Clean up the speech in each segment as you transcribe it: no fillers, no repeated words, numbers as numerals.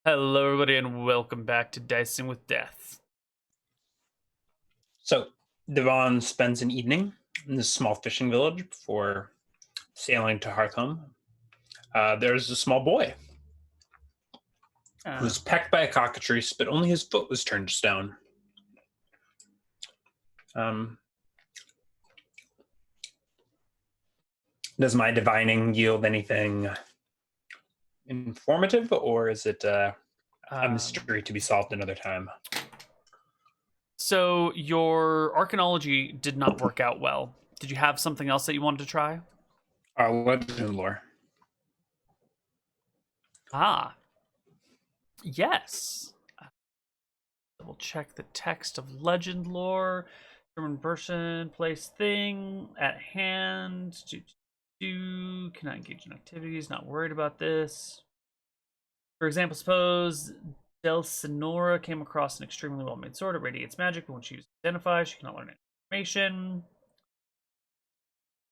Hello, everybody, and welcome back to Dicing with Death. So, Devon spends an evening in this small fishing village before sailing to Hearthhome. There's a small boy who was pecked by a cockatrice, but only his foot was turned to stone. Does my divining yield anything informative, or is it a mystery to be solved another time? So your archaeology did not work out well. Did you have something else that you wanted to try? Legend lore. Yes. We'll check the text of legend lore. German person, place, thing, at hand. Cannot engage in activities, not worried about this. For example, suppose Delsinora came across an extremely well-made sword. It radiates magic, but when she uses identify, she cannot learn any information.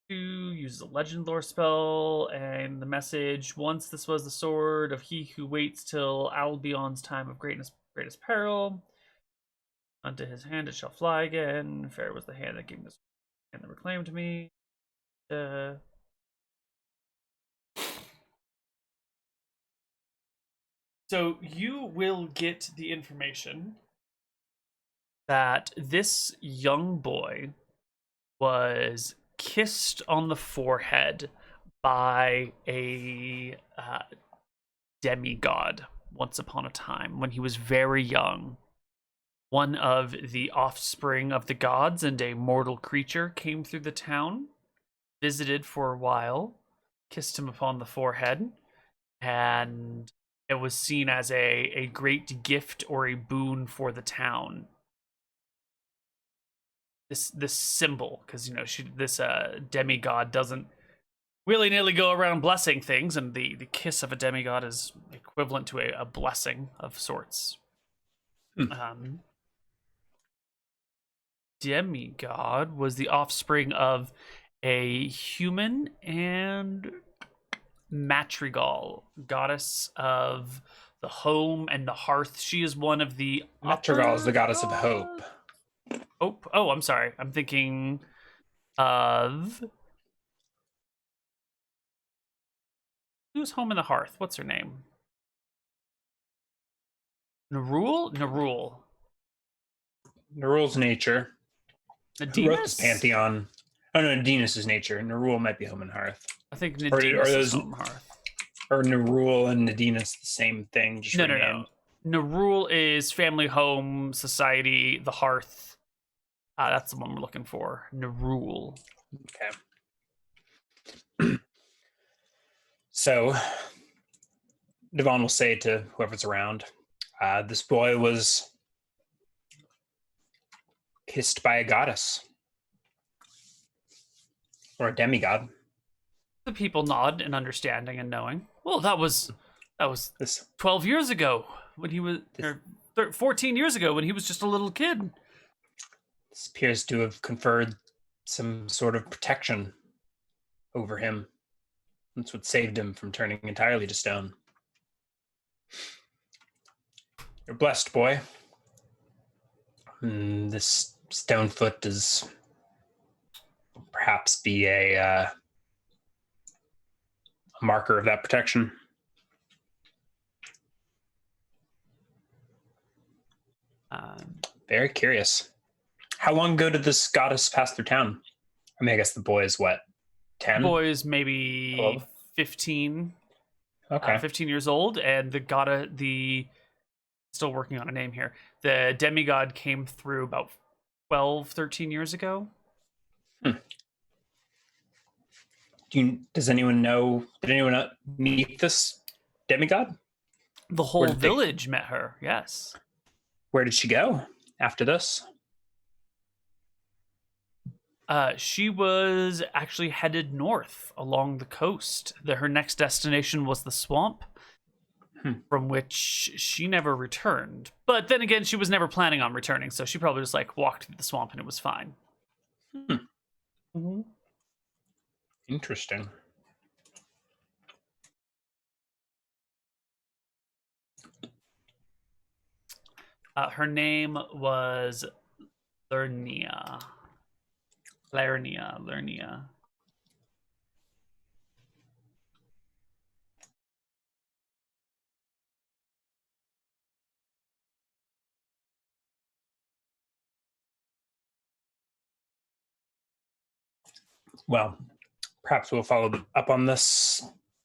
2 uses a legend lore spell, and the message: once this was the sword of he who waits till Albion's time of greatest peril. Unto his hand it shall fly again. Fair was the hand that gave this and that reclaimed me. So you will get the information that this young boy was kissed on the forehead by a demigod once upon a time when he was very young. One of the offspring of the gods and a mortal creature came through the town, visited for a while, kissed him upon the forehead, and it was seen as a great gift or a boon for the town. This symbol, because this demigod doesn't willy-nilly go around blessing things, and the kiss of a demigod is equivalent to a blessing of sorts. Demigod was the offspring of a human and Matrigal, goddess of the home and the hearth. She is one of the Matrigal is the goddess of hope. Oh, I'm sorry. I'm thinking of who's home in the hearth? What's her name? Nerul? Nerul's nature. Nadinus? Who wrote this pantheon? Oh no, Nadinus is nature. Nerul might be home and hearth. I think Nadinus is home and hearth. Or Nerul and Nadinus the same thing? Just no. Nerul is family, home, society, the hearth. That's the one we're looking for. Nerul. Okay. So, Devon will say to whoever's around, this boy was kissed by a goddess. Or a demigod. The people nod in understanding and knowing. Well, that was 12 years ago when he was, or 14 years ago when he was just a little kid. This appears to have conferred some sort of protection over him. That's what saved him from turning entirely to stone. You're blessed, boy. This stone foot does perhaps be a marker of that protection. Very curious. How long ago did this goddess pass through town? I mean, I guess the boy is what, 10? The boy is maybe 12? 15. Okay. 15 years old, and still working on a name here. The demigod came through about 12, 13 years ago. Does anyone know? Did anyone meet this demigod? The whole village met her, yes. Where did she go after this? She was actually headed north along the coast. Her next destination was the swamp, from which she never returned. But then again, she was never planning on returning, so she probably just walked through the swamp and it was fine. Interesting. Her name was Lernia. Lernia. Well, perhaps we'll follow up on this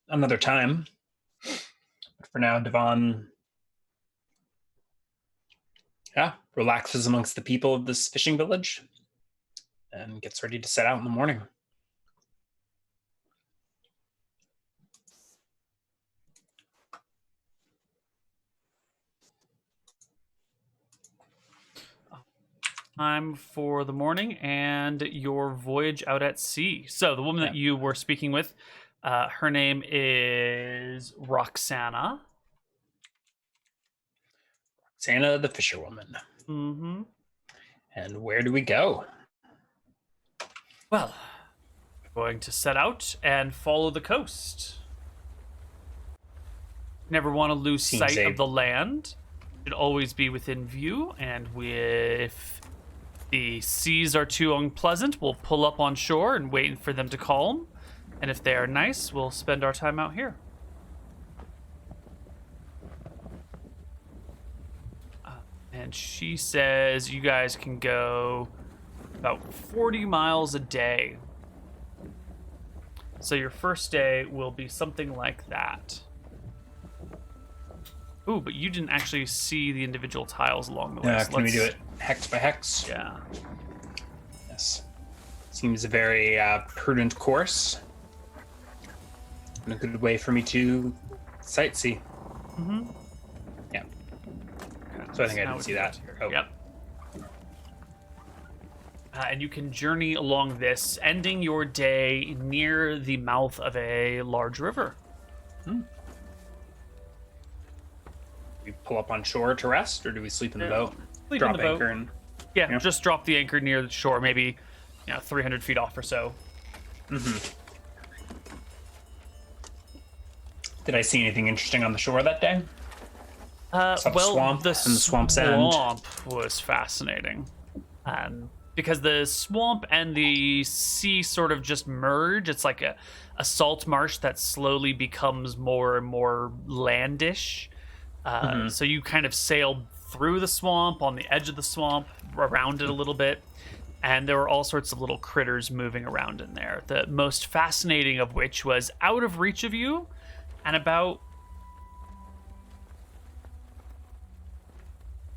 another time. But for now, Devon, relaxes amongst the people of this fishing village and gets ready to set out in the morning. Time for the morning and your voyage out at sea. So the woman that you were speaking with, her name is Roxana. Roxana the fisherwoman. Mm-hmm. And where do we go? Well, we're going to set out and follow the coast. Never want to lose sight of the land. Should always be within view, and if the seas are too unpleasant, we'll pull up on shore and wait for them to calm. And if they are nice, we'll spend our time out here. And she says you guys can go about 40 miles a day. So your first day will be something like that. Ooh, but you didn't actually see the individual tiles along the way. Can we do it hex by hex? Yeah. Yes. Seems a very prudent course. And a good way for me to sightsee. Mm-hmm. Yeah. So I think I didn't see that. Oh. Yep. And you can journey along this, ending your day near the mouth of a large river. We pull up on shore to rest, or do we sleep in the boat? Sleep drop in the boat. anchor and just drop the anchor near the shore, maybe 300 feet off or so. Mm-hmm. Did I see anything interesting on the shore that day? Swamp the swamp's end. Swamp was fascinating, because the swamp and the sea sort of just merge. It's like a salt marsh that slowly becomes more and more landish. So you kind of sailed through the swamp, on the edge of the swamp, around it a little bit, and there were all sorts of little critters moving around in there. The most fascinating of which was out of reach of you, and about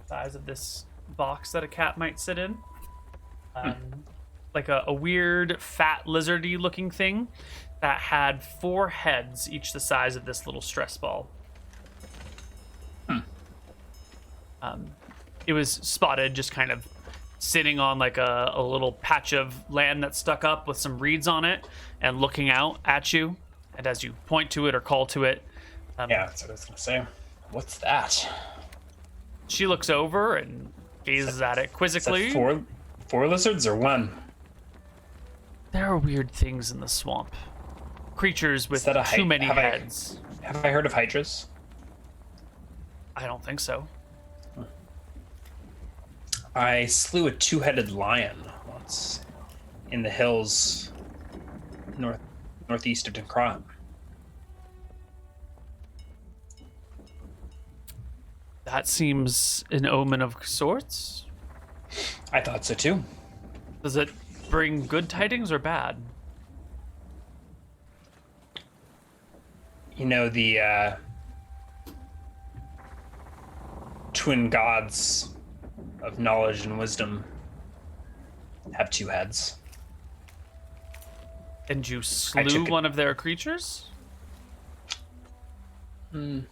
the size of this box that a cat might sit in. Like a weird, fat, lizardy looking thing that had 4 heads, each the size of this little stress ball. It was spotted just kind of sitting on like a little patch of land that stuck up with some reeds on it and looking out at you. And as you point to it or call to it, that's what I was going to say. What's that? She looks over and gazes at it quizzically. Is that four lizards or one? There are weird things in the swamp. Creatures with too many heads. Have I heard of hydras? I don't think so. I slew a 2-headed lion once in the hills northeast of Krob. That seems an omen of sorts. I thought so too. Does it bring good tidings or bad? The twin gods of knowledge and wisdom have 2 heads. And you slew one of their creatures? I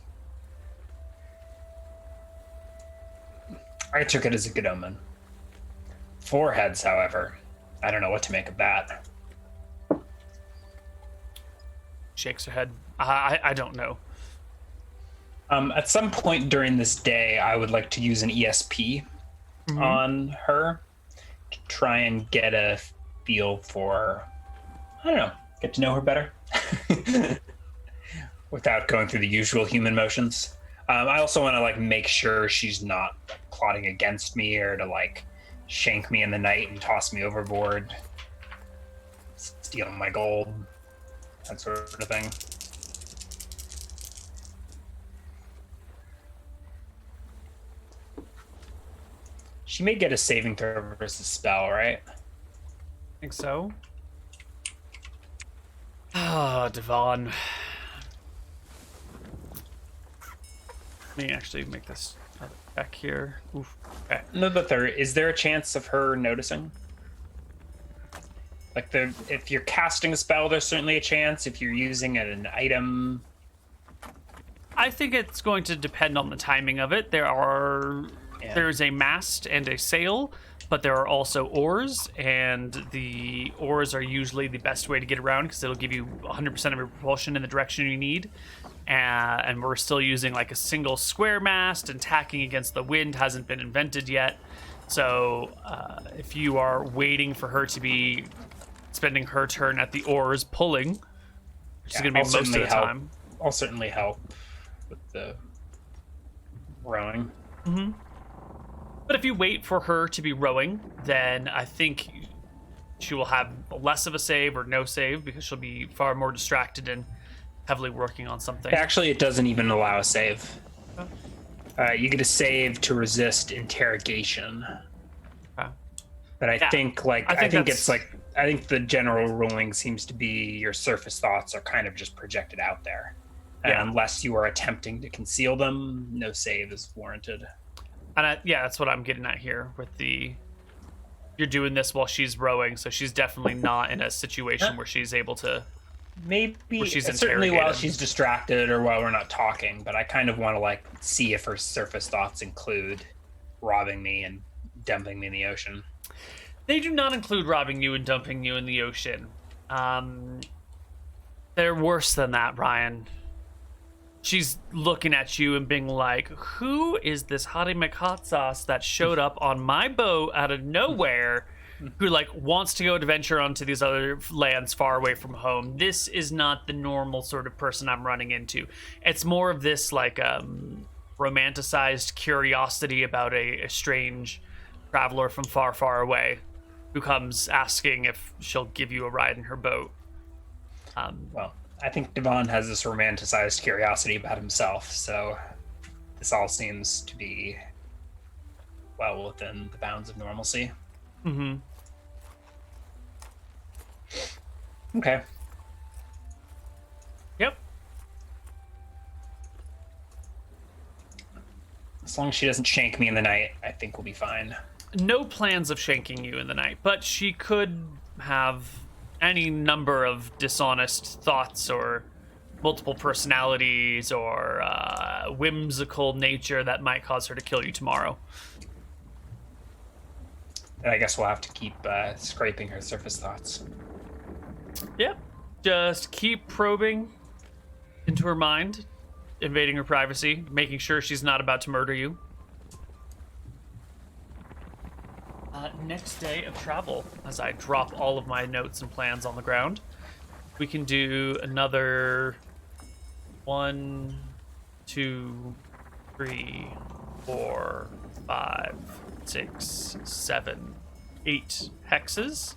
took it as a good omen. 4 heads, however, I don't know what to make of that. Shakes her head. I don't know. At some point during this day, I would like to use an ESP on her to try and get a feel for, get to know her better without going through the usual human motions. I also want to like make sure she's not plotting against me or to like shank me in the night and toss me overboard, steal my gold, that sort of thing. She may get a saving throw versus spell, right? I think so. Ah, Devon. Let me actually make this back here. Oof. Okay. No, but is there a chance of her noticing? Like if you're casting a spell, there's certainly a chance. If you're using an item, I think it's going to depend on the timing of it. There's a mast and a sail, but there are also oars, and the oars are usually the best way to get around because it'll give you 100% of your propulsion in the direction you need. And we're still using like a single square mast, and tacking against the wind hasn't been invented yet. So if you are waiting for her to be spending her turn at the oars pulling, which is going to be most of the time. I'll certainly help with the rowing. Mm-hmm. But if you wait for her to be rowing, then I think she will have less of a save or no save because she'll be far more distracted and heavily working on something. Actually, it doesn't even allow a save. You get a save to resist interrogation. Okay. But I think the general ruling seems to be your surface thoughts are kind of just projected out there. Yeah. And unless you are attempting to conceal them, no save is warranted. And that's what I'm getting at here with you're doing this while she's rowing, so she's definitely not in a situation where she's able to. Maybe certainly while she's distracted or while we're not talking, but I kind of want to like see if her surface thoughts include robbing me and dumping me in the ocean. They do not include robbing you and dumping you in the ocean. They're worse than that, Brian. She's looking at you and being like, who is this hottie McHot sauce that showed up on my boat out of nowhere who like wants to go adventure onto these other lands far away from home? This is not the normal sort of person I'm running into. It's more of this like romanticized curiosity about a strange traveler from far, far away who comes asking if she'll give you a ride in her boat. Well, I think Devon has this romanticized curiosity about himself, so this all seems to be well within the bounds of normalcy. Mm-hmm. Okay. Yep. As long as she doesn't shank me in the night, I think we'll be fine. No plans of shanking you in the night, but she could have any number of dishonest thoughts or multiple personalities or whimsical nature that might cause her to kill you tomorrow. And I guess we'll have to keep scraping her surface thoughts. Yep. Just keep probing into her mind, invading her privacy, making sure she's not about to murder you. Next day of travel, as I drop all of my notes and plans on the ground, we can do another 1, 2, 3, 4, 5, 6, 7, 8 hexes.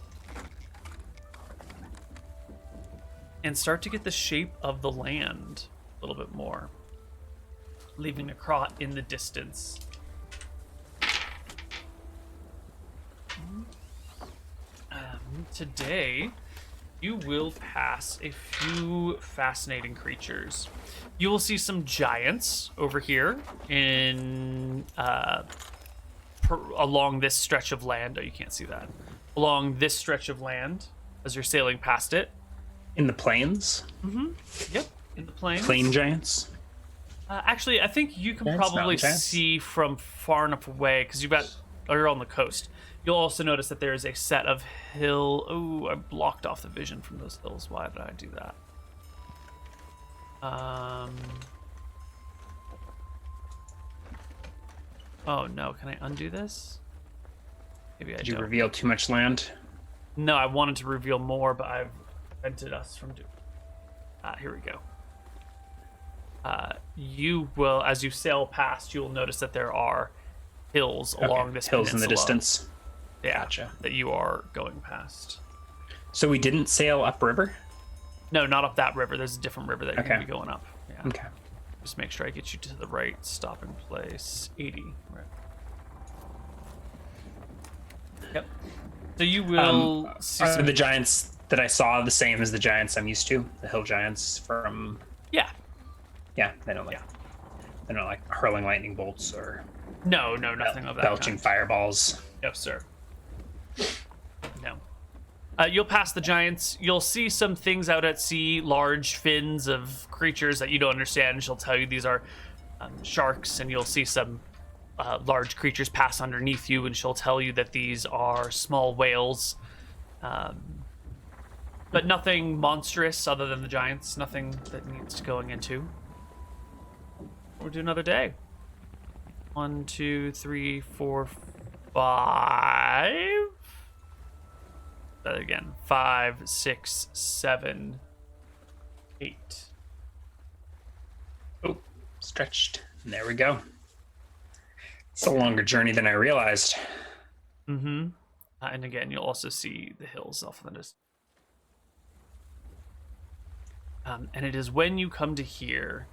And start to get the shape of the land a little bit more, leaving a crot in the distance. Today, you will pass a few fascinating creatures. You will see some giants over here in along this stretch of land. Oh, you can't see that. Along this stretch of land as you're sailing past it. In the plains? Mm-hmm. Yep, in the plains. Plain giants? Actually, I think you can probably see from far enough away because you're on the coast. You'll also notice that there is a set of hill. Oh, I blocked off the vision from those hills. Why did I do that? Oh no, can I undo this? Maybe I Did you reveal too much land? No, I wanted to reveal more, but I've prevented us from doing. Here we go. You will, as you sail past, you will notice that there are hills along this hills peninsula. in the distance. Yeah, Gotcha. that you are going past. So we didn't sail upriver? No, not up that river. There's a different river that you're going to be going up. Yeah. Okay. Just make sure I get you to the right stopping place. 80. Right. Yep. So you will see Are some... the giants that I saw the same as the giants I'm used to? The hill giants from... Yeah. Yeah, they don't like... They're not like hurling lightning bolts or... No, nothing of that belching kind. fireballs. No, sir. No. You'll pass the giants. You'll see some things out at sea, large fins of creatures that you don't understand. She'll tell you these are sharks, and you'll see some large creatures pass underneath you, and she'll tell you that these are small whales. But nothing monstrous other than the giants. Nothing that needs going into. We'll do another day. 1, 2, 3, 4, 5. That again. 5, 6, 7, 8. Oh, stretched. And there we go. It's a longer journey than I realized. Mm-hmm. And again, you'll also see the hills off in the distance. And it is when you come to here,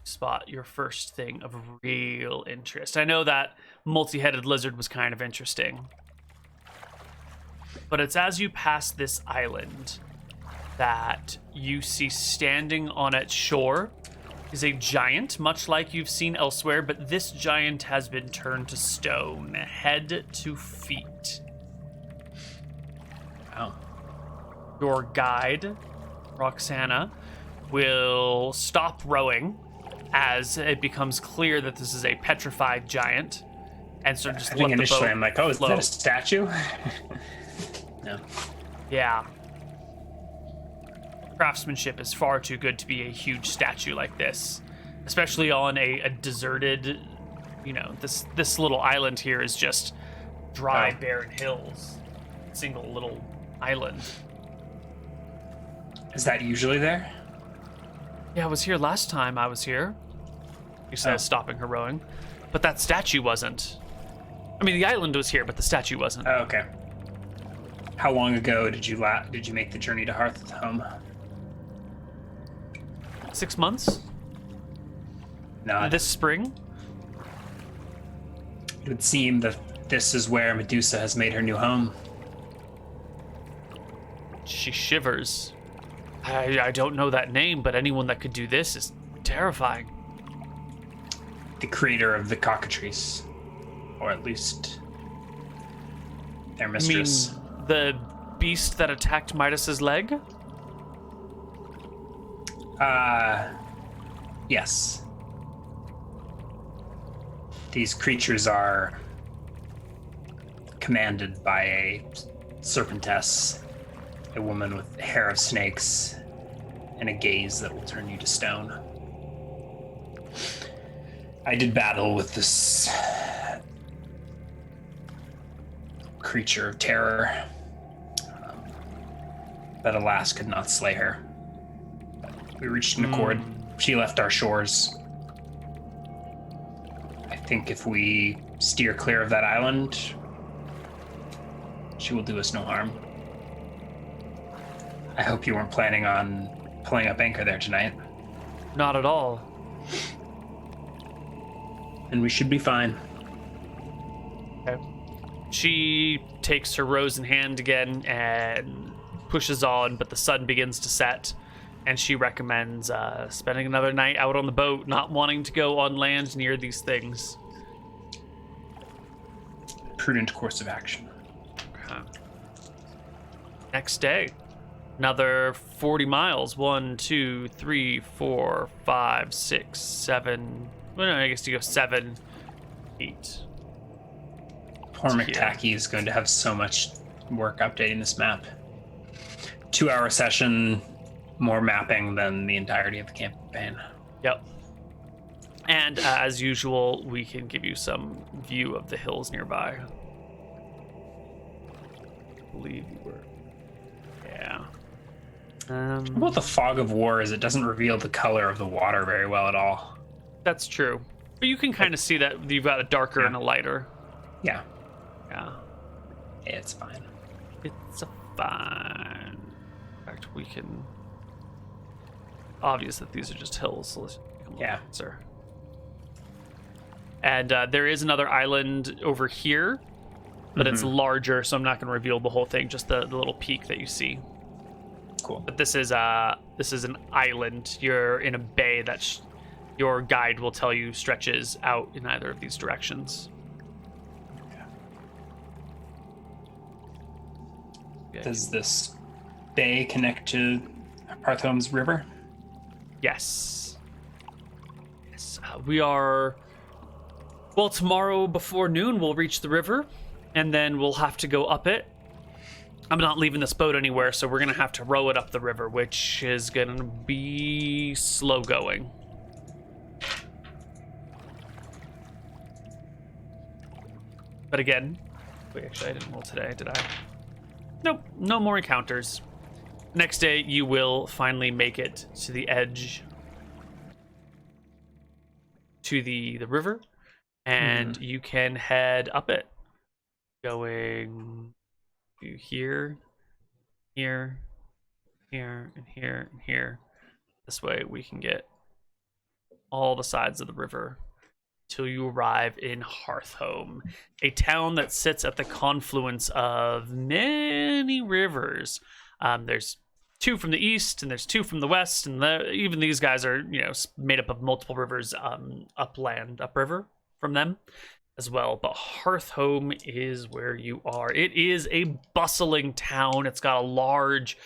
spot your first thing of real interest. I know that multi-headed lizard was kind of interesting, but it's as you pass this island that you see standing on its shore is a giant, much like you've seen elsewhere, but this giant has been turned to stone, head to feet. Wow. Your guide, Roxana, will stop rowing as it becomes clear that this is a petrified giant, and so just I think let the initially boat I'm like, oh, is float. that a statue? No. Yeah. Craftsmanship is far too good to be a huge statue like this, especially on a deserted, this little island here is just dry, barren hills. Single little island. Is that usually there? Yeah, I was here last time I was here. He says, stopping her rowing. But that statue wasn't. I mean, the island was here, but the statue wasn't. Oh, okay. How long ago did you make the journey to Hearthhome? 6 months? No. This spring? It would seem that this is where Medusa has made her new home. She shivers. I don't know that name, but anyone that could do this is terrifying. The creator of the cockatrice. Or at least their mistress. You mean the beast that attacked Midas's leg? Yes. These creatures are commanded by a serpentess, a woman with hair of snakes and a gaze that will turn you to stone. I did battle with this creature of terror, but alas could not slay her. We reached an accord. She left our shores. I think if we steer clear of that island, she will do us no harm. I hope you weren't planning on pulling up anchor there tonight. Not at all. And we should be fine. Okay. She takes her rose in hand again and pushes on, but the sun begins to set, and she recommends spending another night out on the boat, not wanting to go on land near these things. Prudent course of action. Okay. Next day, another 40 miles. 1, 2, 3, 4, 5, 6, 7. Well, no, I guess you go 7, 8. Poor McTacky is going to have so much work updating this map. 2-hour session, more mapping than the entirety of the campaign. Yep. And as usual, we can give you some view of the hills nearby. I believe you were. Yeah. About the fog of war is it doesn't reveal the color of the water very well at all. That's true. But you can kind of see that you've got a darker and a lighter. Yeah. Yeah. It's fine. It's fine. In fact, we can... Obvious that these are just hills, so let's make them a little closer. And there is another island over here, but it's larger, so I'm not going to reveal the whole thing, just the little peak that you see. Cool. But this is an island. You're in a bay that your guide will tell you stretches out in either of these directions. Okay. Does this bay connect to Hearthhome's river? Yes. Yes. We are... Well, tomorrow before noon, we'll reach the river, and then we'll have to go up it. I'm not leaving this boat anywhere, so we're going to have to row it up the river, which is going to be slow going. But again, wait, actually, I didn't roll today, did I? Nope, no more encounters. Next day, you will finally make it to the edge, to the river, and you can head up it, going to here, here, here, and here, and here. This way we can get all the sides of the river till you arrive in Hearthhome, a town that sits at the confluence of many rivers. There's two from the east, and there's two from the west, and even these guys are, made up of multiple rivers, upriver from them as well. But Hearthhome is where you are. It is a bustling town. It's got a large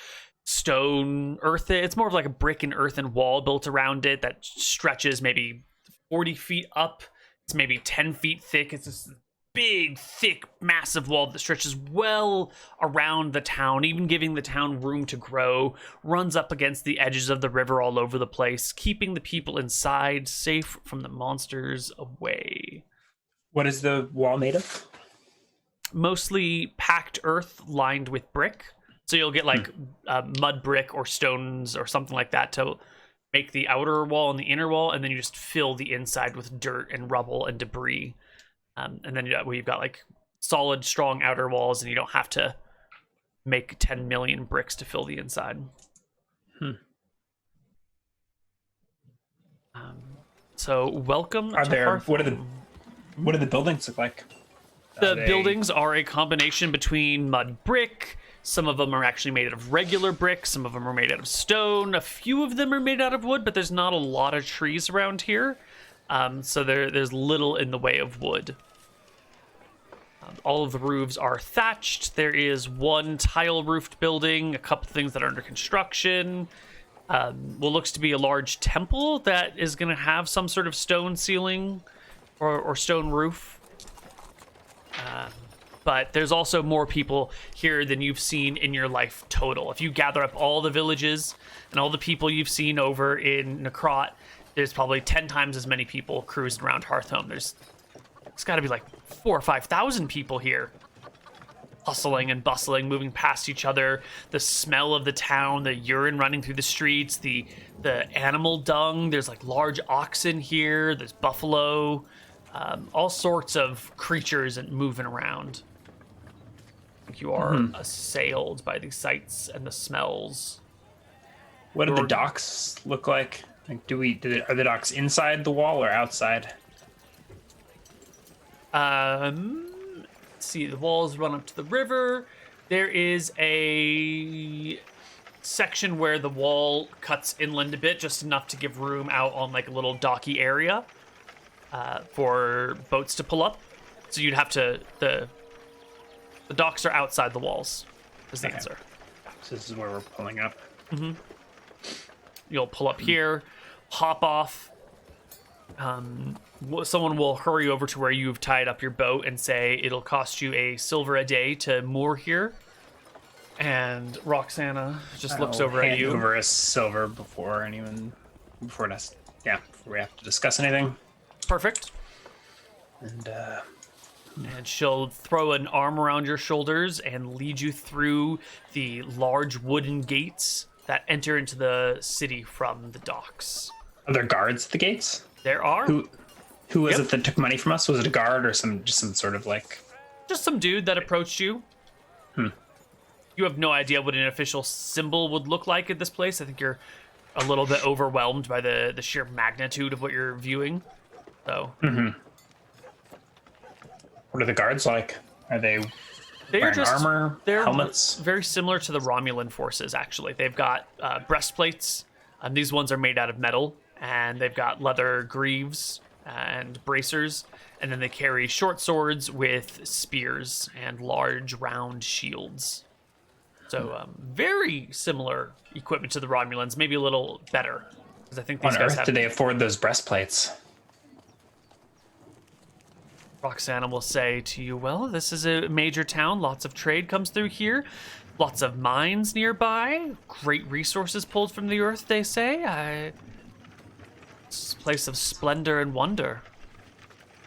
stone it's more of like a brick and earthen wall built around it that stretches maybe 40 feet up. It's maybe 10 feet thick. It's this big, thick, massive wall that stretches well around the town, even giving the town room to grow. Runs up against the edges of the river all over the place, keeping the people inside safe from the monsters away. What is the wall made of? Mostly packed earth lined with brick. So you'll get like mud brick or stones or something like that to make the outer wall and the inner wall, and then you just fill the inside with dirt and rubble and debris. And then we've got like solid, strong outer walls, and you don't have to make 10 million bricks to fill the inside. So welcome to Hearthhome. What do the buildings look like? The buildings are a combination between mud brick. Some of them are actually made out of regular brick. Some of them are made out of stone. A few of them are made out of wood, but there's not a lot of trees around here. So there's little in the way of wood. All of the roofs are thatched. There is one tile-roofed building, a couple things that are under construction. What looks to be a large temple that is going to have some sort of stone ceiling or stone roof. But there's also more people here than you've seen in your life total. If you gather up all the villages and all the people you've seen over in Nekrot, there's probably 10 times as many people cruising around Hearthhome. It's got to be like 4,000 or 5,000 people here, hustling and bustling, moving past each other. The smell of the town, the urine running through the streets, the animal dung. There's like large oxen here. There's buffalo, all sorts of creatures and moving around. You are assailed by the sights and the smells. What do the docks look like? Like, are the docks inside the wall or outside? Let's see, the walls run up to the river. There is a section where the wall cuts inland a bit, just enough to give room out on like a little docky area for boats to pull up. So you'd have to the docks are outside the walls, is the answer. So this is where we're pulling up. You'll pull up here, hop off. Someone will hurry over to where you've tied up your boat and say it'll cost you a silver a day to moor here. And Roxana just looks over at you. Over a silver before we have to discuss anything. Perfect. And she'll throw an arm around your shoulders and lead you through the large wooden gates that enter into the city from the docks. Are there guards at the gates? There are. Who was Yep. it that took money from us? Was it a guard or some sort of like? Just some dude that approached you. You have no idea what an official symbol would look like at this place. I think you're a little bit overwhelmed by the sheer magnitude of what you're viewing. So. What are the guards like? Are they They're wearing just armor, they're helmets? very similar to the Romulan forces. Actually, they've got breastplates. These ones are made out of metal, and they've got leather greaves and bracers. And then they carry short swords with spears and large round shields. So very similar equipment to the Romulans, maybe a little better, because I think these On guys Earth, have. do they afford those breastplates? Roxana will say to you, well, this is a major town. Lots of trade comes through here. Lots of mines nearby. Great resources pulled from the earth, they say. It's a place of splendor and wonder.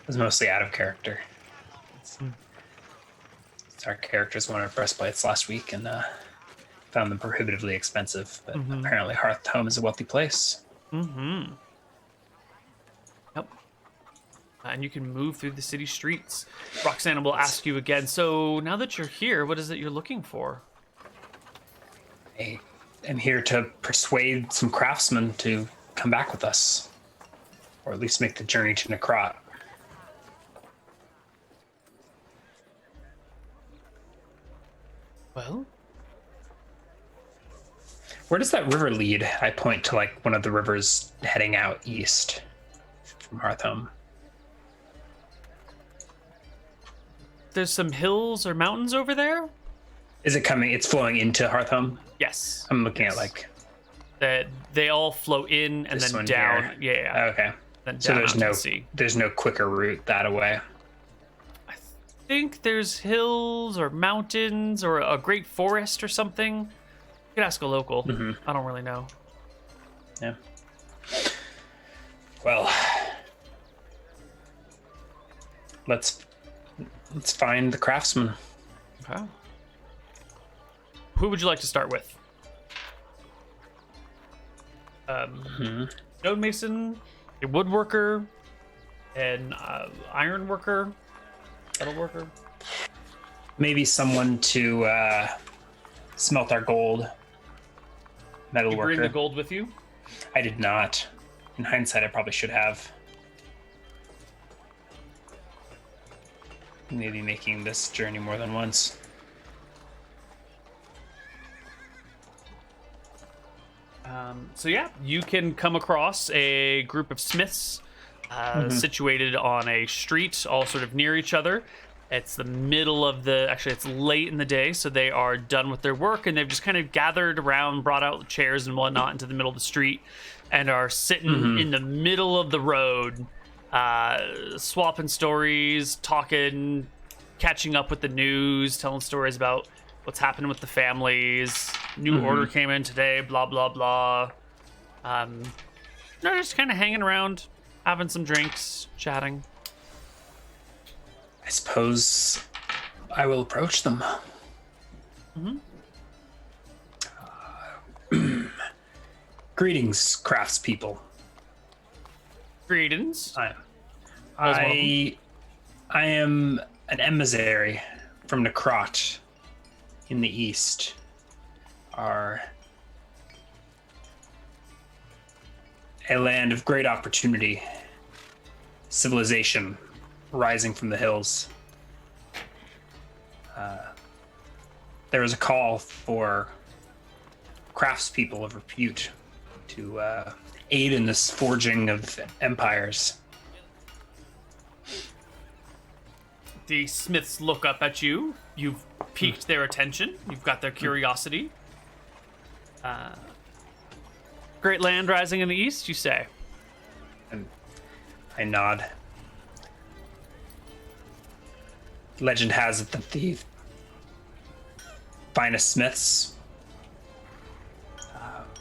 It was mostly out of character. Our characters wanted breastplates last week and found them prohibitively expensive. But apparently Hearthhome is a wealthy place. Yep. And you can move through the city streets. Roxana will ask you again, so now that you're here, what is it you're looking for? I'm here to persuade some craftsmen to come back with us. Or at least make the journey to Krob. Well, Where does that river lead? I point to like one of the rivers heading out east from Hearthhome. there's some hills or mountains over there? Is it coming? It's flowing into Hearthhome? Yes. I'm looking at like That they all flow in and this then one down. here. Yeah. Okay. Then So down there's onto no the sea. there's no quicker route that way. I think there's hills or mountains or a great forest or something. You could ask a local. I don't really know. Yeah. Well, let's find the craftsman. Okay. Who would you like to start with? Stonemason, a woodworker, an iron worker, metal worker. Maybe someone to smelt our gold. Metal You worker. bring the gold with you? I did not. In hindsight, I probably should have. Maybe making this journey more than once. So yeah, you can come across a group of smiths situated on a street, all sort of near each other. It's the middle of actually it's late in the day, so they are done with their work and they've just kind of gathered around, brought out chairs and whatnot into the middle of the street and are sitting in the middle of the road, swapping stories, talking, catching up with the news, telling stories about what's happening with the families. New order came in today, blah, blah, blah. They're just kind of hanging around, having some drinks, chatting. I suppose I will approach them. Greetings, craftspeople. Greetings. I am an emissary from Krob in the east. Are a land of great opportunity, civilization rising from the hills. There is a call for craftspeople of repute to aid in this forging of empires. The smiths look up at you. You've piqued their attention. You've got their curiosity. Great land rising in the east, you say? And I nod. Legend has it that the finest smiths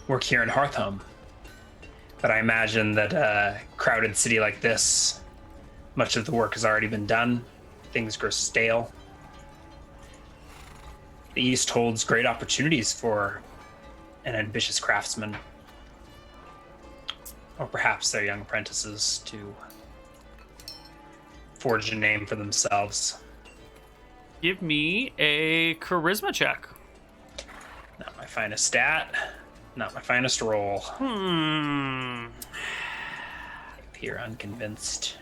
work here in Hearthhome. But I imagine that a crowded city like this, much of the work has already been done. Things grow stale. The East holds great opportunities for an ambitious craftsman. Or perhaps they're young apprentices to forge a name for themselves. Give me a charisma check. Not my finest stat. Not my finest roll. Appear unconvinced.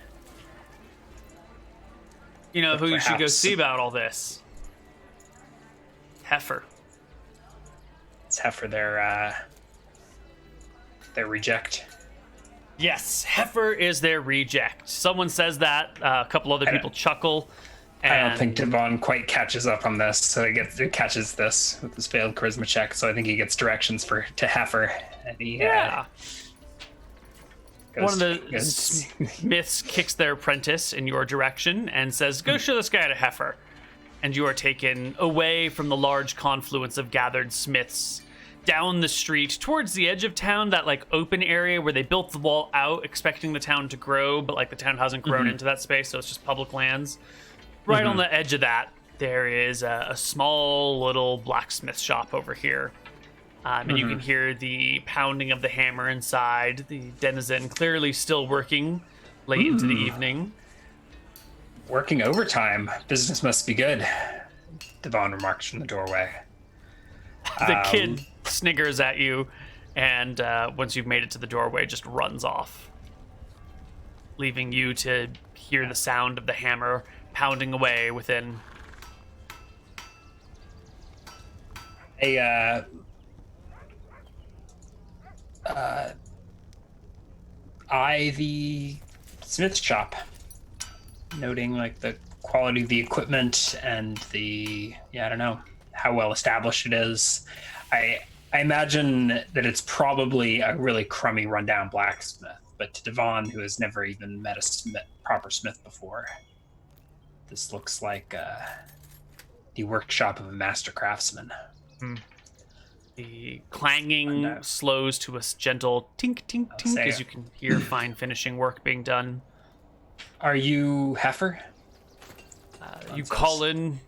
You know But who you should go perhaps- see about all this? Heifer. It's Heifer their reject. Yes, Heifer is their reject. Someone says that. A couple other people chuckle. And I don't think Devon quite catches up on this, so he catches this with his failed charisma check. So I think he gets directions to Heifer, and he yeah. goes, One of the smiths kicks their apprentice in your direction and says, "Go show this guy to Heifer." And you are taken away from the large confluence of gathered smiths down the street towards the edge of town, that like open area where they built the wall out expecting the town to grow, but like the town hasn't grown into that space, so it's just public lands. Right on the edge of that, there is a small little blacksmith shop over here. And you can hear the pounding of the hammer inside, the denizen clearly still working late into the evening. Working overtime. Business must be good, Devon remarks from the doorway. The kid sniggers at you, and once you've made it to the doorway, just runs off, leaving you to hear the sound of the hammer pounding away within. Eye the smith shop, noting like the quality of the equipment and the I don't know how well established it is. I imagine that it's probably a really crummy, rundown blacksmith, but to Devon, who has never even met a proper smith before, this looks like the workshop of a master craftsman. The clanging slows to a gentle tink, tink, tink, as you can hear fine finishing work being done. Are you Heifer? You call in,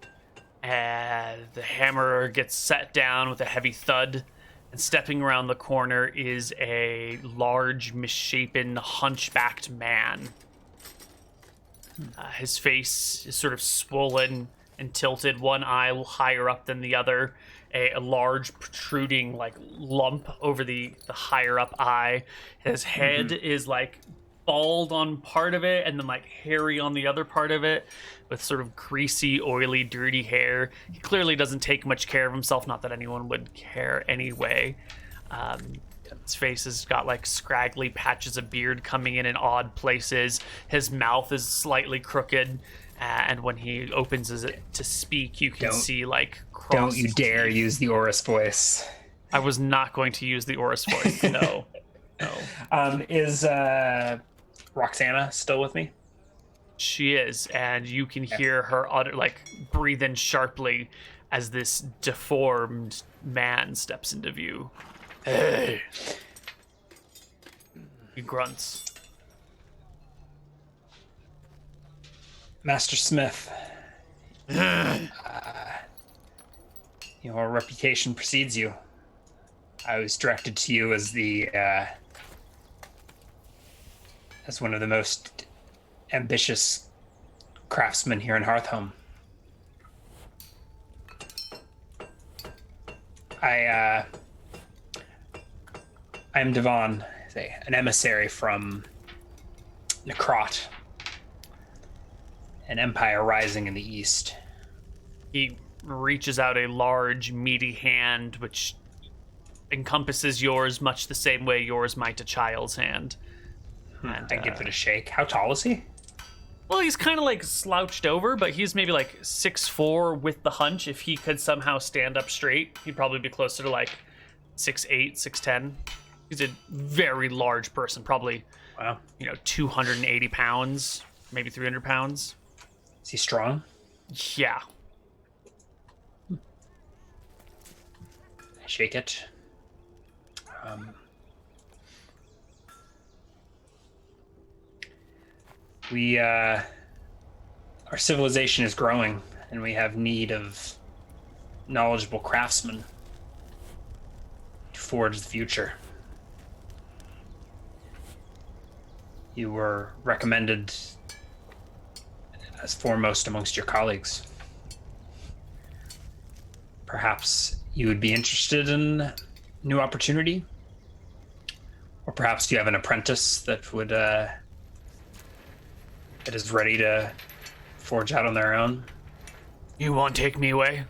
and the hammer gets set down with a heavy thud, and stepping around the corner is a large, misshapen, hunchbacked man. His face is sort of swollen and tilted, one eye higher up than the other, a large protruding like lump over the higher up eye. His head is like bald on part of it and then like hairy on the other part of it, with sort of greasy, oily, dirty hair. He clearly doesn't take much care of himself, not that anyone would care anyway. His face has got like scraggly patches of beard coming in odd places. His mouth is slightly crooked, and when he opens it to speak, you can see like Don't you crossed dare teeth. use the Oris voice. I was not going to use the Oris voice. No. Is Roxana still with me? She is, and you can hear her utter, like breathe in sharply as this deformed man steps into view. Hey. He grunts. Master Smith. Your reputation precedes you. I was directed to you as as one of the most ambitious craftsmen here in Hearthhome. I'm Devon, an emissary from Necrot, an empire rising in the east. He reaches out a large, meaty hand, which encompasses yours much the same way yours might a child's hand. And, I give it a shake. How tall is he? Well, he's kind of like slouched over, but he's maybe like 6'4" with the hunch. If he could somehow stand up straight, he'd probably be closer to like 6'8", 6'10". He's a very large person, probably, 280 pounds, maybe 300 pounds. Is he strong? Yeah. I shake it. Our civilization is growing, and we have need of knowledgeable craftsmen to forge the future. You were recommended as foremost amongst your colleagues. Perhaps you would be interested in new opportunity, or perhaps you have an apprentice that would that is ready to forge out on their own. You won't take me away?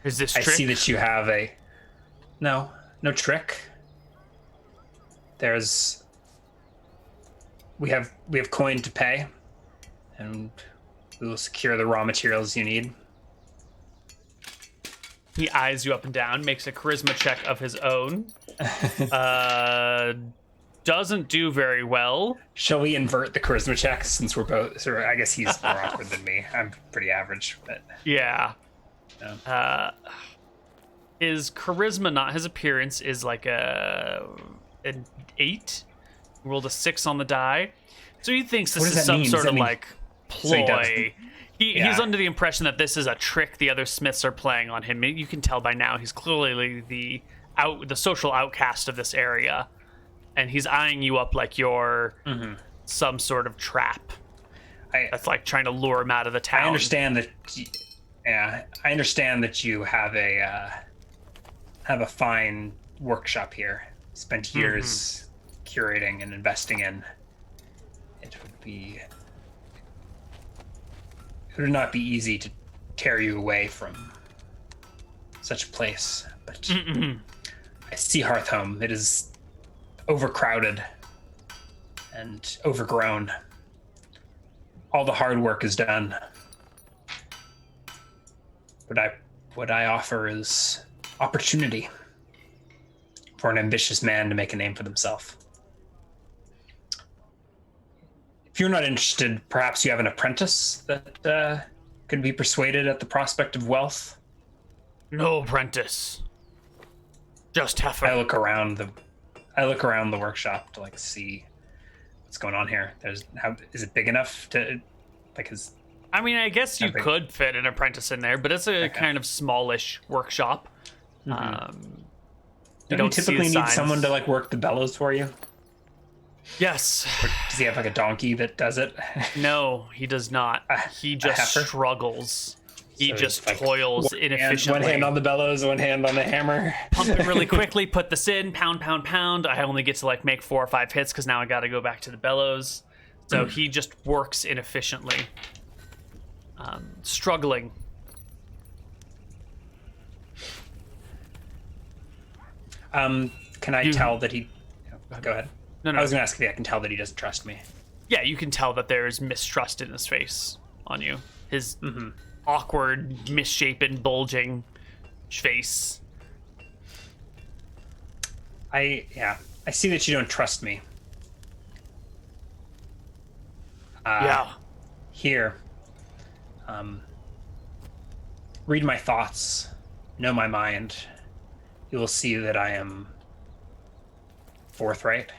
Is this trick? I see that you have a no trick. We have coin to pay, and we will secure the raw materials you need. He eyes you up and down, makes a charisma check of his own. Doesn't do very well. Shall we invert the charisma checks since we're both? So I guess he's more awkward than me. I'm pretty average, but yeah. No. His charisma, not his appearance, is like an 8. Rolled a 6 on the die, so he thinks this is some sort of like ploy. He's under the impression that this is a trick the other smiths are playing on him. You can tell by now he's clearly the social outcast of this area, and he's eyeing you up like you're some sort of trap. That's like trying to lure him out of the town. I understand that. Yeah, I understand that you have a fine workshop here. Spent years curating and investing in. It would not be easy to tear you away from such a place. But I see Hearthhome. It is overcrowded and overgrown. All the hard work is done. What I offer is opportunity for an ambitious man to make a name for themselves. If you're not interested, perhaps you have an apprentice that could be persuaded at the prospect of wealth. No apprentice. Just Heifer. I look around the workshop to like see what's going on here. Is it big enough to like his? I mean, I guess you could fit an apprentice in there, but it's a kind of smallish workshop. You don't typically need someone to like work the bellows for you. Yes. Or does he have like a donkey that does it? No, he does not. He just struggles. He just toils inefficiently. One hand on the bellows, one hand on the hammer. Pump it really quickly, put this in, pound, pound, pound. I only get to like make 4 or 5 hits because now I got to go back to the bellows. So he just works inefficiently. Struggling. Can I tell that he... Go ahead. No. I was going to ask if I can tell that he doesn't trust me. Yeah, you can tell that there's mistrust in his face on you. His awkward, misshapen, bulging face. I see that you don't trust me. Here. Read my thoughts. Know my mind. You will see that I am forthright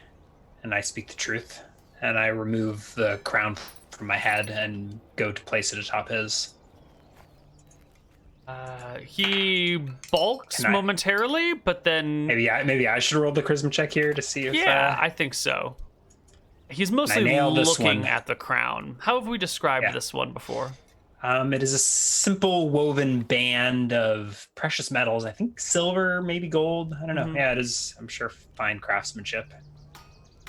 and I speak the truth. And I remove the crown from my head and go to place it atop his. He balks momentarily, but then maybe I should roll the charisma check here to see if. Yeah, I think so. He's mostly looking at the crown. How have we described this one before? It is a simple woven band of precious metals. I think silver, maybe gold. I don't know. Yeah, it is. I'm sure fine craftsmanship.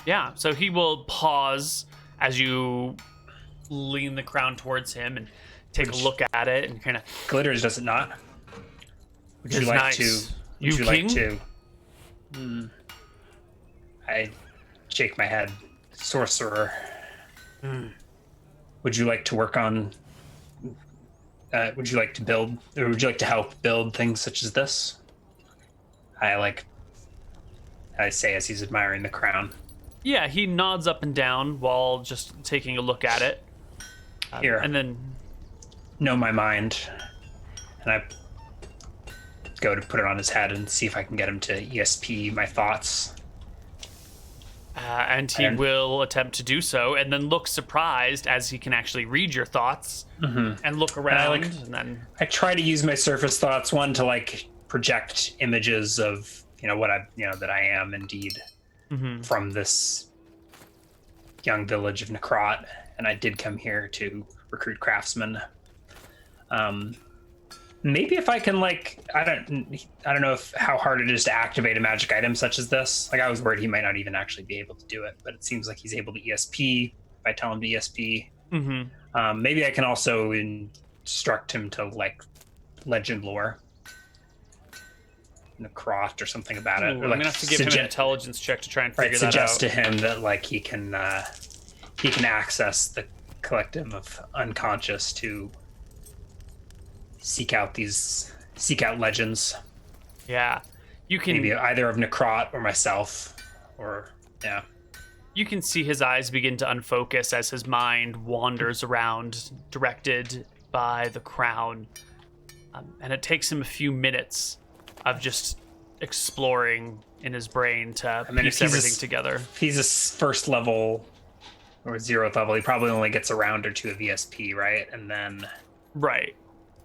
Yeah. So he will pause as you lean the crown towards him and take a look at it and kind of glitters, does it not? Would you like to? Would you like to? I shake my head. Sorcerer. Would you like to work on? Would you like to build, or would you like to help build things such as this? I say as he's admiring the crown. Yeah, he nods up and down while just taking a look at it. Here. And then know my mind. And I go to put it on his head and see if I can get him to ESP my thoughts. And he will attempt to do so, and then look surprised as he can actually read your thoughts and look around. And then I try to use my surface thoughts, one to like project images of what that I am indeed from this young village of Necrot, and I did come here to recruit craftsmen. Maybe if I can I don't know how hard it is to activate a magic item such as this. Like I was worried he might not even actually be able to do it, but it seems like he's able to ESP if I tell him to ESP. Maybe I can also instruct him to legend lore, Necrot or something about it. Ooh, or I'm gonna have to give him an intelligence check to try and figure that out. Suggest to him that he can access the collective of unconscious to seek out legends. Yeah, you can maybe either of Necrot or myself, or yeah. You can see his eyes begin to unfocus as his mind wanders around, directed by the crown, and it takes him a few minutes of just exploring in his brain to piece everything together. If he's a first level or 0th level, he probably only gets a round or two of ESP, right? And then right.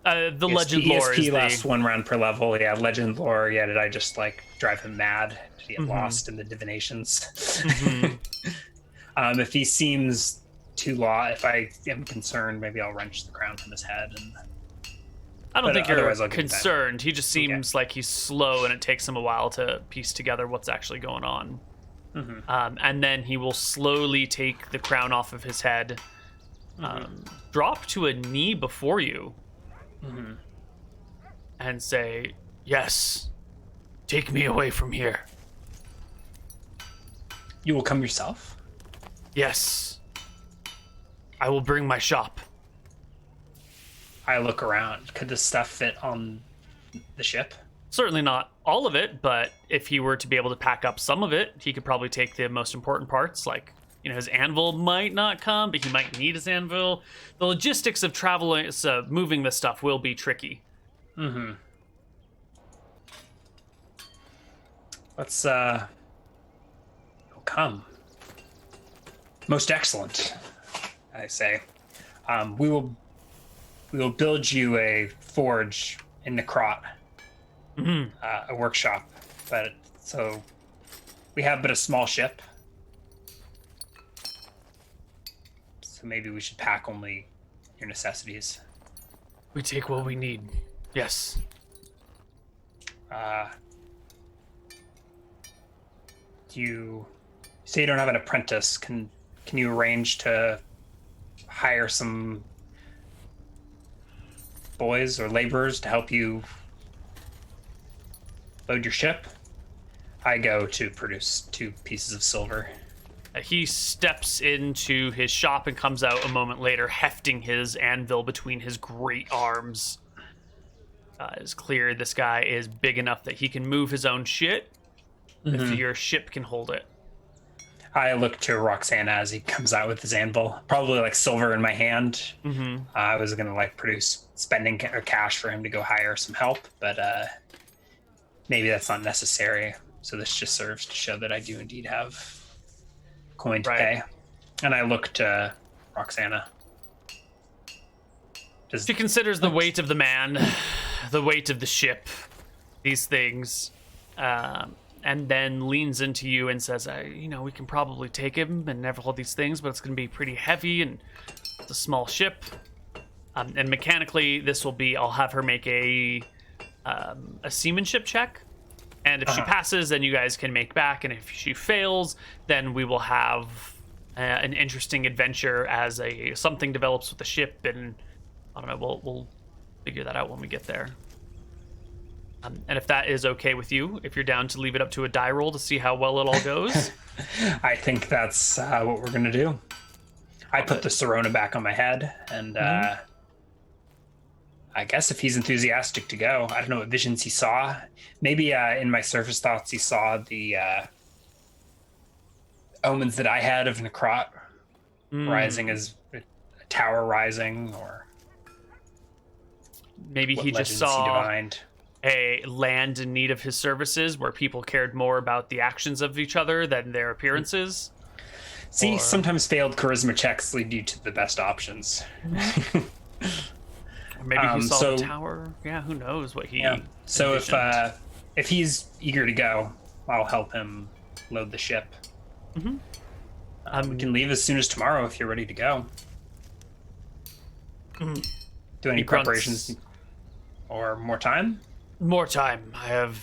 The legend lore ESP lasts 1 round per level. Yeah, legend lore. Yeah, did I just drive him mad? Did he get lost in the divinations? If he seems too if I am concerned, maybe I'll wrench the crown from his head. I don't think you're concerned. He just seems like he's slow, and it takes him a while to piece together what's actually going on. And then he will slowly take the crown off of his head, drop to a knee before you, and say, "Yes, take me away from here." You will come yourself? Yes. I will bring my shop. I look around. Could this stuff fit on the ship? Certainly not all of it, but if he were to be able to pack up some of it, he could probably take the most important parts, his anvil might not come, but he might need his anvil. The logistics of traveling, moving this stuff will be tricky. Let's, come. Most excellent, I say. We will build you a forge in Necrot, a workshop. So we have but a small ship. So maybe we should pack only your necessities. We take what we need. Yes. You say you don't have an apprentice. Can you arrange to hire some boys or laborers to help you load your ship? I go to produce 2 pieces of silver. He steps into his shop and comes out a moment later, hefting his anvil between his great arms. It's clear this guy is big enough that he can move his own shit if your ship can hold it. I look to Roxana as he comes out with his anvil, probably silver in my hand. I was gonna produce spending cash for him to go hire some help, but maybe that's not necessary. So this just serves to show that I do indeed have coin to pay. And I look to Roxana. She considers the weight of the man, the weight of the ship, these things, and then leans into you and says, we can probably take him and never hold these things, but it's going to be pretty heavy, and it's a small ship. And mechanically, this will be, I'll have her make a seamanship check. And if she passes, then you guys can make back. And if she fails, then we will have an interesting adventure as something develops with the ship. And I don't know, we'll figure that out when we get there. And if that is okay with you, if you're down to leave it up to a die roll to see how well it all goes. I think that's what we're going to do. I put the Serona back on my head, and I guess if he's enthusiastic to go, I don't know what visions he saw. Maybe in my surface thoughts, he saw the omens that I had of Necrot rising as a tower rising, or maybe he just saw a land in need of his services where people cared more about the actions of each other than their appearances. See, sometimes failed charisma checks lead you to the best options. Or maybe he saw so- the tower. Yeah, who knows what he. Yeah. So envisioned. if he's eager to go, I'll help him load the ship. Mhm. We can leave as soon as tomorrow if you're ready to go. Do any He grunts. preparations or more time? More time. I have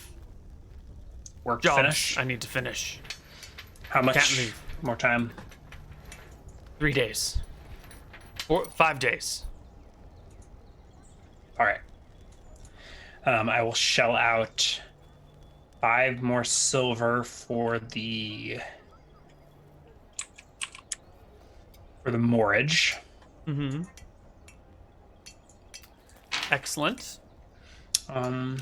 Work to jobs finish? I need to finish. How much Can't leave. more time? 3 days. 5 days. All right. I will shell out 5 more silver for the moorage. Mm-hmm. Excellent. Probably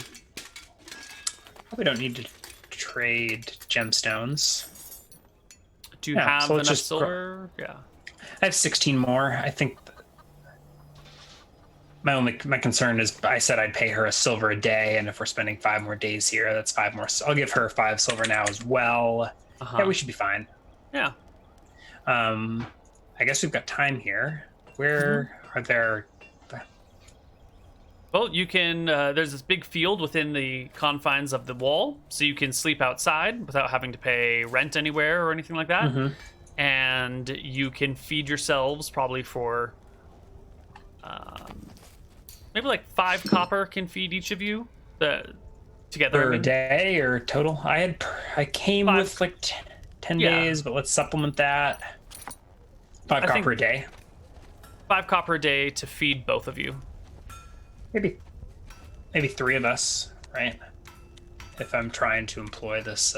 don't need to trade gemstones. Do you Yeah, have so let's enough just silver? Yeah. I have 16 more. I think my concern is I said I'd pay her a silver a day, and if we're spending 5 more days here, that's 5 more. I'll give her 5 silver now as well. Uh-huh. Yeah, we should be fine. Yeah. I guess we've got time here. Where are there? Well, you can. There's this big field within the confines of the wall, so you can sleep outside without having to pay rent anywhere or anything like that. And you can feed yourselves probably for maybe like 5 copper can feed each of you. Together. Per day or total? I came 5. with like 10 Yeah. days, but let's supplement that. 5 I copper think- a day. 5 copper a day to feed both of you. Maybe 3 of us, right? If I'm trying to employ this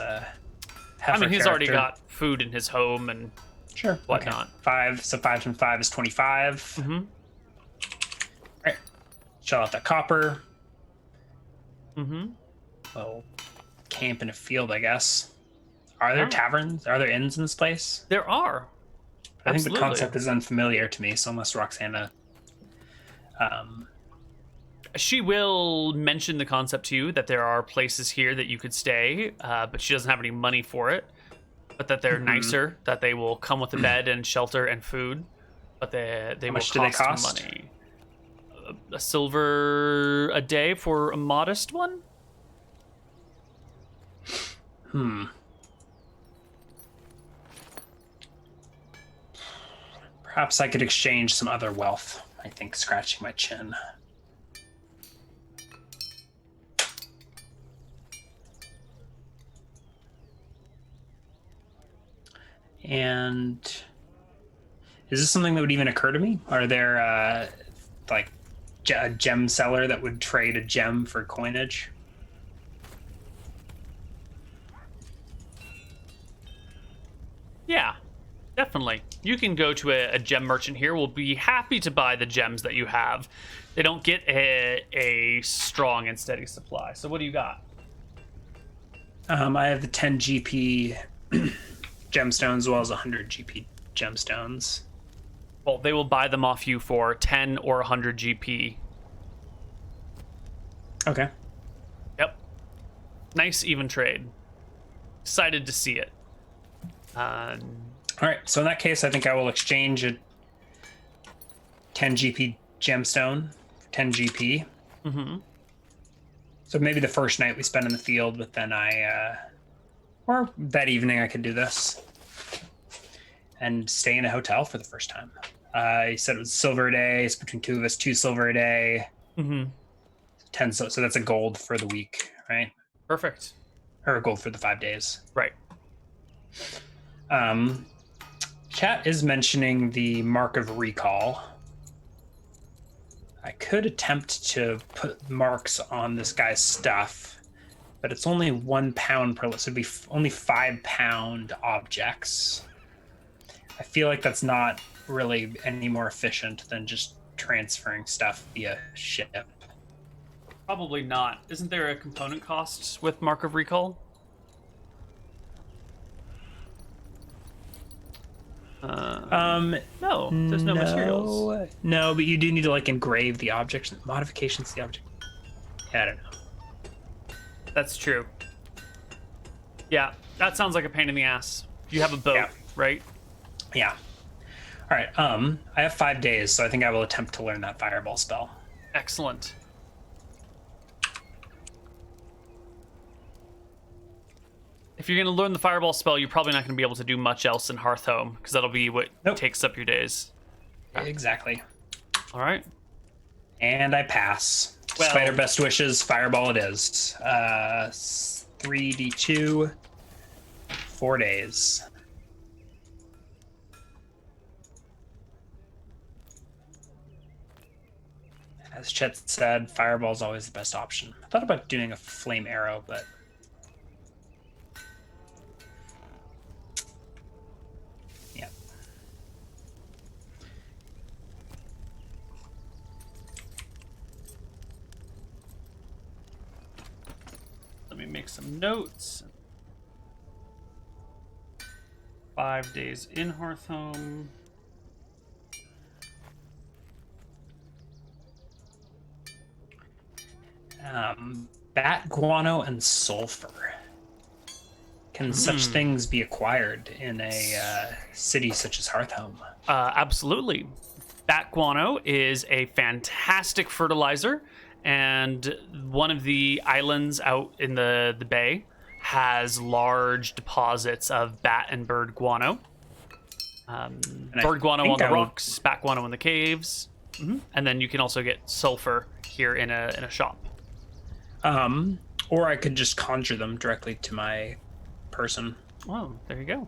Heifer I mean, he's already character. got food in his home and Sure. whatnot. Okay. 5. So 5 times 5 is 25. Mm-hmm. All right. Shell out that copper. Mm-hmm. Well, camp in a field, I guess. Are there Oh. taverns? Are there inns in this place? There are. I think the Absolutely. concept is unfamiliar to me, so unless Roxana. She will mention the concept to you that there are places here that you could stay, but she doesn't have any money for it. But that they're nicer, that they will come with a bed and shelter and food, but they will much do they cost? money. A silver a day for a modest one. Perhaps I could exchange some other wealth. I think, scratching my chin. And is this something that would even occur to me? Are there like a gem seller that would trade a gem for coinage? Yeah, definitely. You can go to a gem merchant here. We'll be happy to buy the gems that you have. They don't get a strong and steady supply. So what do you got? I have the 10 GP gemstones as well as 100 GP gemstones. Well, they will buy them off you for 10 or 100 GP. Okay. Yep. Nice even trade. Excited to see it. All right. So in that case, I think I will exchange a 10 GP gemstone for 10 GP. Mm-hmm. So maybe the first night we spend in the field, but then or that evening I could do this and stay in a hotel for the first time. You said it was silver a day. It's between 2 of us, 2 silver a day. Mm-hmm. 10. So that's a gold for the week, right? Perfect. Or a gold for the 5 days. Right. Chat is mentioning the mark of recall. I could attempt to put marks on this guy's stuff, but it's only 1 pound per, so it'd be only 5 pound objects. I feel like that's not really any more efficient than just transferring stuff via ship. Probably not. Isn't there a component cost with Mark of Recall? No, there's no materials. No, but you do need to like engrave the object. Modifications to the object. Yeah, I don't know. That's true. Yeah, that sounds like a pain in the ass. You have a boat, right? Yeah. All right. I have 5 days, so I think I will attempt to learn that fireball spell. Excellent. If you're going to learn the fireball spell, you're probably not going to be able to do much else in Hearthhome, because that'll be what takes up your days. Exactly. All right. And I pass. Well, Despite our best wishes, fireball it is. 3d2, 4 days. As Chet said, fireball's always the best option. I thought about doing a flame arrow, but yeah. Let me make some notes. 5 days in Hearthhome. Bat guano and sulfur. Can such things be acquired in a city such as Hearthhome? Absolutely. Bat guano is a fantastic fertilizer, and one of the islands out in the bay has large deposits of bat and bird guano. Bird guano on the rocks, bat guano in the caves, and then you can also get sulfur here in a shop. Or I could just conjure them directly to my person. Oh, there you go.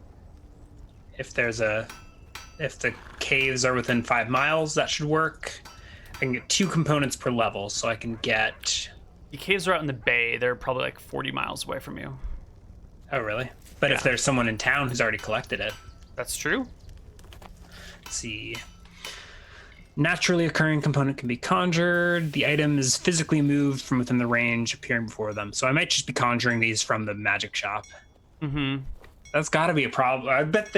If the caves are within 5 miles, that should work. I can get 2 components per level, so I can get... The caves are out in the bay. They're probably like 40 miles away from you. Oh, really? But if there's someone in town who's already collected it... That's true. Let's see... Naturally occurring component can be conjured. The item is physically moved from within the range appearing before them. So I might just be conjuring these from the magic shop. Mm-hmm. That's got to be a problem. I bet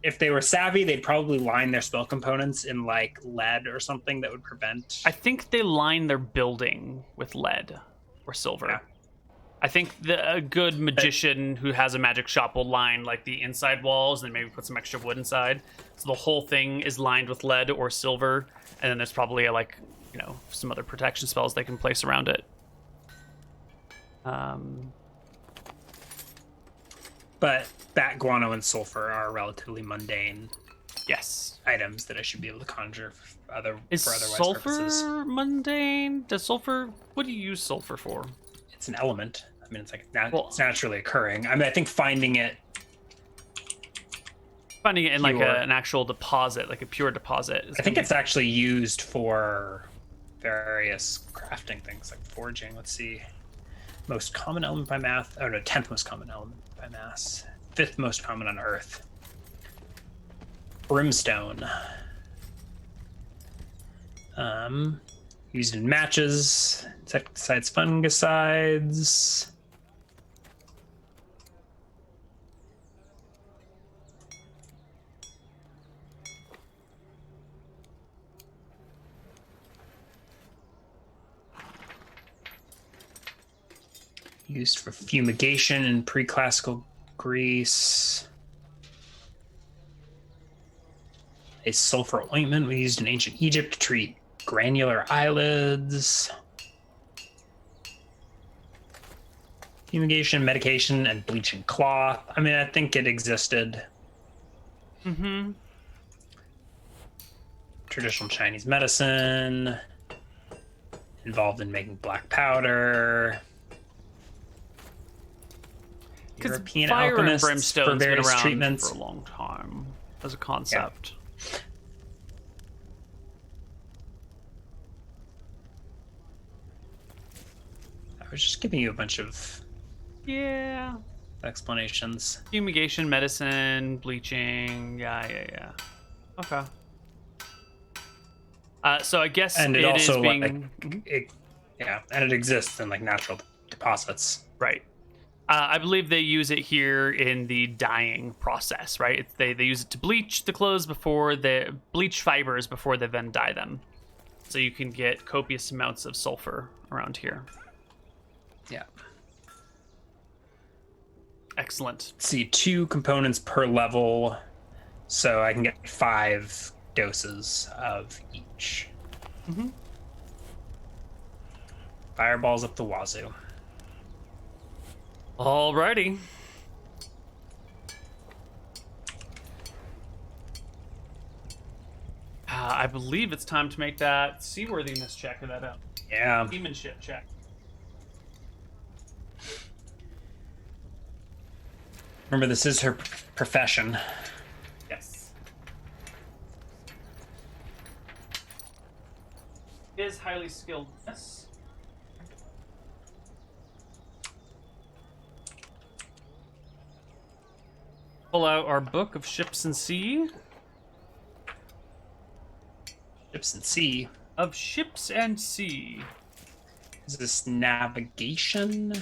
if they were savvy, they'd probably line their spell components in like lead or something that would prevent... I think they line their building with lead or silver. Yeah. I think a good magician who has a magic shop will line like the inside walls and then maybe put some extra wood inside. So the whole thing is lined with lead or silver, and then there's probably some other protection spells they can place around it. But bat guano and sulfur are relatively mundane. Yes. Items that I should be able to conjure for otherwise sulfur purposes. Mundane? Does sulfur? What do you use sulfur for? It's an element. I mean, it's like it's naturally occurring. I mean, I think finding it in like an actual deposit, like a pure deposit. I think it's actually used for various crafting things like forging. Let's see. Most common element by math. Oh no, 10th most common element by mass. 5th most common on Earth. Brimstone. Used in matches, insecticides, fungicides. Used for fumigation in pre-classical Greece. A sulfur ointment we used in ancient Egypt to treat granular eyelids. Fumigation, medication, and bleaching cloth. I mean, I think it existed. Mm-hmm. Traditional Chinese medicine. Involved in making black powder. European fire alchemists and brimstone's for various been around treatments. for a long time as a concept. Yeah. I was just giving you a bunch of explanations. Fumigation, medicine, bleaching. Yeah. Okay. So I guess and it also is being... and it exists in like natural deposits. Right. I believe they use it here in the dyeing process, right? They use it to bleach the clothes before they bleach fibers before they then dye them. So you can get copious amounts of sulfur around here. Yeah. Excellent. Let's see, 2 components per level, so I can get 5 doses of each. Mm-hmm. Fireballs up the wazoo. Alrighty. I believe it's time to make that seaworthiness check, or that Yeah. seamanship check. Remember, this is her profession. Yes. Is highly skilled. Yes. Pull out our book of ships and sea. Ships and sea. Of ships and sea. Is this navigation?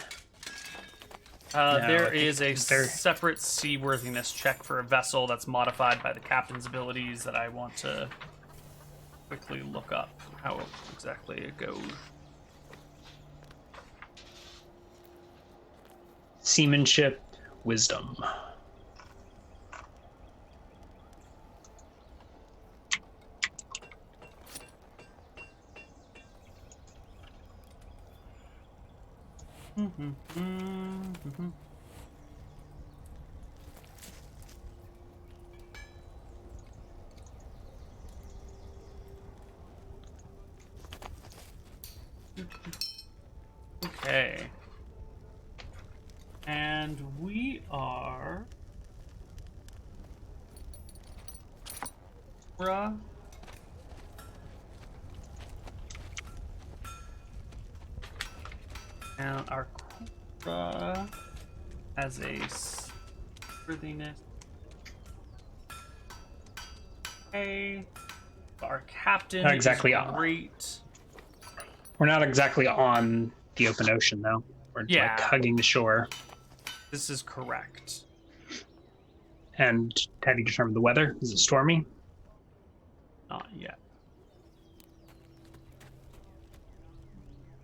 There is a separate seaworthiness check for a vessel that's modified by the captain's abilities that I want to quickly look up how exactly it goes. Seamanship, wisdom. Okay. And we are... And our Cobra has a worthiness. Okay. Our captain Not exactly is great. We're not exactly on the open ocean, though. We're Yeah. like hugging the shore. This is correct. And how do you determine the weather? Is it stormy? Not yet.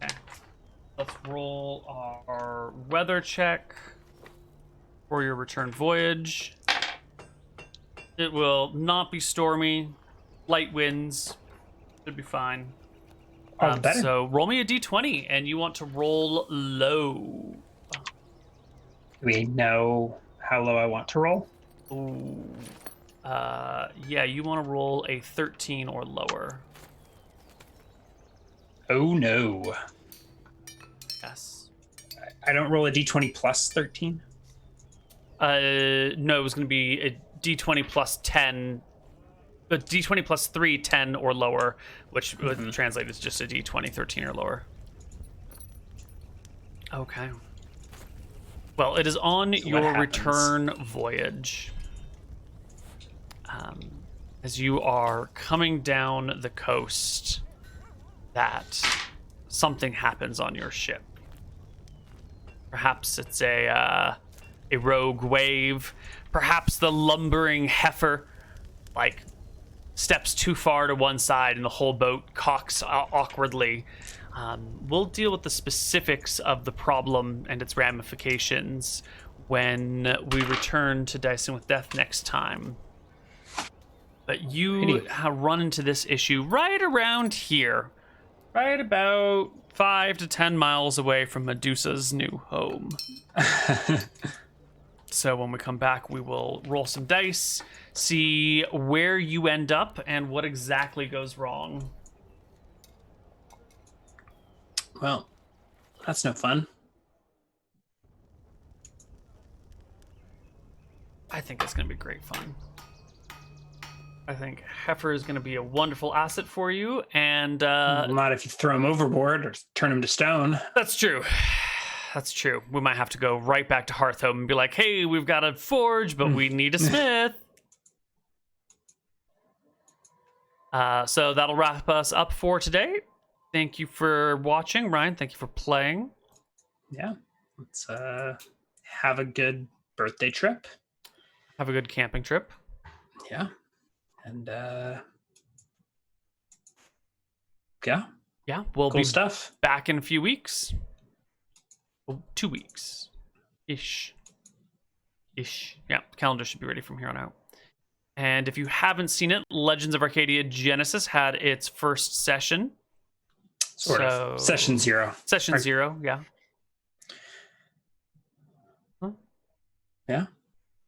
Okay. Let's roll our weather check for your return voyage. It will not be stormy. Light winds. Should be fine. All the better. So roll me a d20, and you want to roll low. Do we know how low I want to roll? Ooh. Yeah, you want to roll a 13 or lower. Oh no. Yes. I don't roll a d20 plus 13? No, it was going to be a d20 plus 10. But d20 plus 3, 10 or lower, which would translate as just a d20, 13 or lower. Okay. Well, it is on your return voyage. As you are coming down the coast, that something happens on your ship. Perhaps it's a rogue wave. Perhaps the lumbering Heifer, steps too far to one side and the whole boat cocks awkwardly. We'll deal with the specifics of the problem and its ramifications when we return to Dicing with Death next time. But you have run into this issue right around here, right about 5 to 10 miles away from Medusa's new home. So when we come back, we will roll some dice, see where you end up and what exactly goes wrong. Well, that's no fun. I think it's going to be great fun. I think Heifer is going to be a wonderful asset for you, and... not if you throw him overboard or turn him to stone. That's true. That's true. We might have to go right back to Hearthhome and be like, hey, we've got a forge, but we need a smith. So that'll wrap us up for today. Thank you for watching. Ryan, thank you for playing. Yeah. Let's have a good birthday trip. Have a good camping trip. Yeah. And yeah, we'll cool be stuff. Back in a few weeks. 2 weeks ish. Ish. Yeah, calendar should be ready from here on out. And if you haven't seen it, Legends of Arcadia Genesis had its first session. Sort of. Session 0. Session 0, yeah. Huh? Yeah.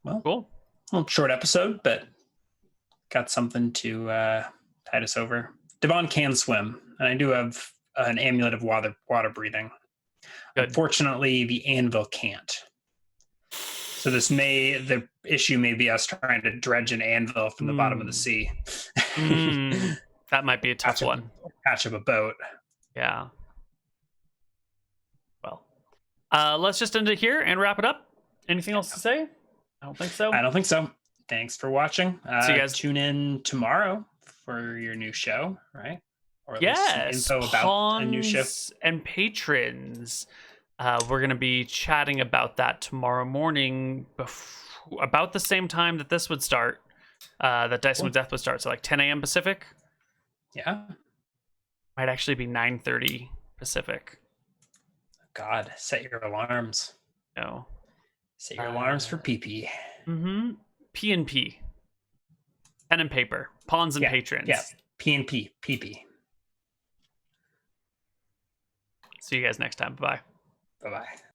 Well, cool. Well, short episode, but got something to tide us over. Devon can swim, and I do have an amulet of water breathing. Good. Unfortunately, the anvil can't. So the issue may be us trying to dredge an anvil from the bottom of the sea. That might be a tough one. Patch up a boat. Yeah. Well, let's just end it here and wrap it up. Anything else to say? I don't think so. I don't think so. Thanks for watching. See you guys. Tune in tomorrow for your new show, right? Or at least some info about a new show. And patrons. We're going to be chatting about that tomorrow morning, about the same time that this would start, that Dice with Death would start. So like 10 a.m. Pacific. Yeah. Might actually be 9:30 Pacific. God, set your alarms. No. Set your alarms for PP. Mm-hmm. P&P. Pen and paper. Pawns and patrons. Yeah. P&P. PP. See you guys next time. Bye-bye. Bye-bye.